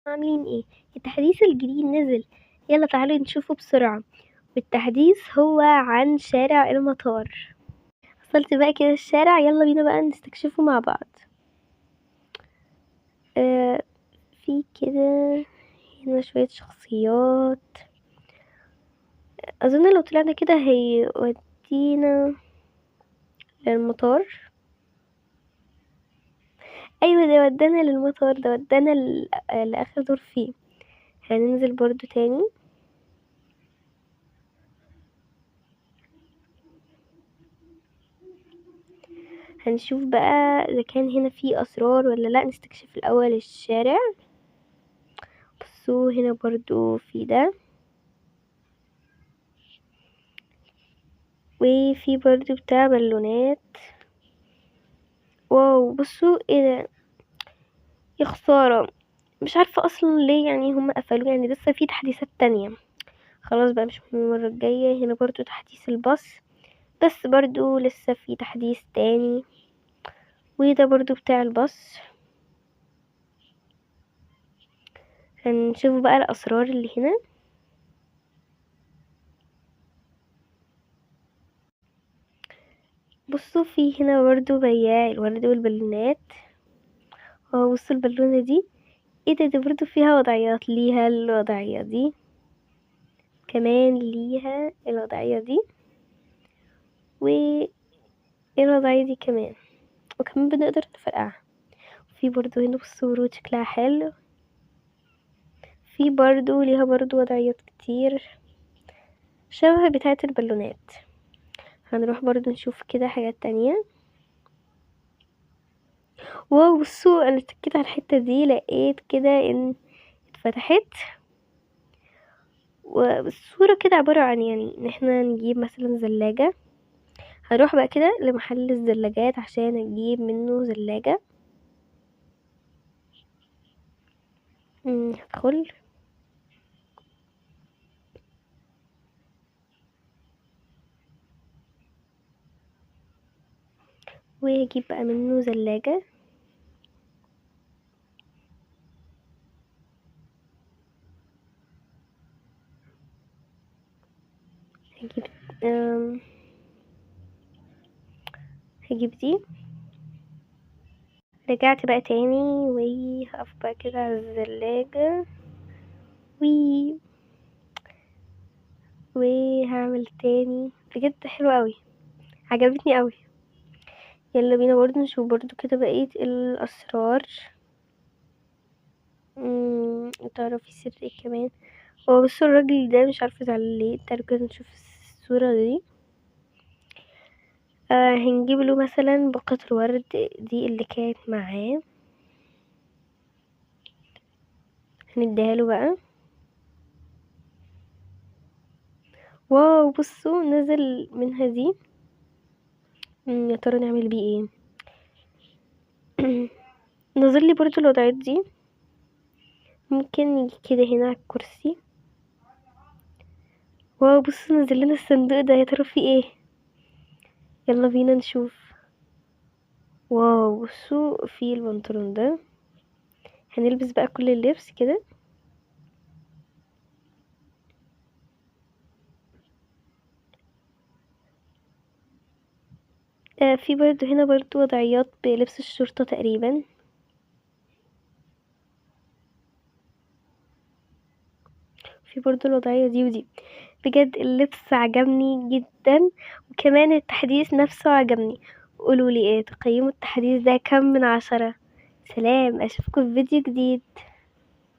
عاملين ايه؟ التحديث الجديد نزل، يلا تعالوا نشوفه بسرعة. والتحديث هو عن شارع المطار. وصلت بقى كده الشارع، يلا بينا بقى نستكشفه مع بعض. في كده هنا شوية شخصيات. اظن لو طلعنا كده هيودينا للمطار. ايوه، ده ودانا للمطار، ده ودانا لاخر دور فيه. هننزل برضو تاني. هنشوف بقى اذا كان هنا في اسرار ولا لا. نستكشف الاول الشارع. بصوا هنا برضو في ده، وفي برضو بتاع بالونات. واو، بصوا ايه ده، يا خسارة. مش عارفة اصلا ليه يعني هم قفلوه، يعني لسه في تحديثات تانية. خلاص بقى، مش مهم المرة الجاية. هنا برضو تحديث الباص، بس برضو لسه في تحديث تاني. وده برضو بتاع الباص. هنشوف بقى الاسرار اللي هنا. بصوا في هنا برضو بياع الورد والبالونات. اه، بصوا البالونة دي، ايه ده برضو فيها وضعيات. ليها الوضعية دي، كمان ليها الوضعية دي، والوضعية دي كمان، وكمان بنقدر نفرقعها. في برضو هنا بصوا ورود شكلها حلو. في برضو ليها برضو وضعيات كتير شبه بتاعة البالونات. هنروح برضو نشوف كده حاجات تانية. واو، بصوا انا اتكيت على الحتة دي، لقيت كده ان اتفتحت، والصورة كده عبارة عن يعني ان احنا نجيب مثلا زلاجة. هروح بقى كده لمحل الزلاجات عشان اجيب منه زلاجة. هدخل وهجيب بقى منه زلاجة. هجيب أم، هجيب دي. رجعت بقى تاني، وهقف بقى كده على الزلاجة، وي وهعمل تاني. بجد حلو قوي، عجبتني قوي. يلا بينا برضو نشوف برضو كده بقية الأسرار. تعرفي سر ايه كمان؟ هو بصوا الراجل ده مش عارفة زعل ليه. تعالوا كده نشوف الصورة دي. هنجيب له مثلا باقة الورد دي اللي كانت معاه، هنديها له بقى. واو، بصوا نزل منها دي. يا ترى نعمل بيه ايه؟ نزل لي برضو الوضعيات دي. ممكن يجي كده هنا على الكرسي. واو، بصوا نزل لنا الصندوق ده، يا ترى فيه ايه؟ يلا بينا نشوف. واو، بصوا في البنطلون ده. هنلبس بقى كل اللبس كده. في برضو هنا برضو وضعيات بلبس الشرطة تقريبا. في برضو الوضعية دي ودي. بجد اللبس عجبني جدا، وكمان التحديث نفسه عجبني. قولوا لي ايه تقيموا التحديث ده، كم من 10؟ سلام، اشوفكم في فيديو جديد.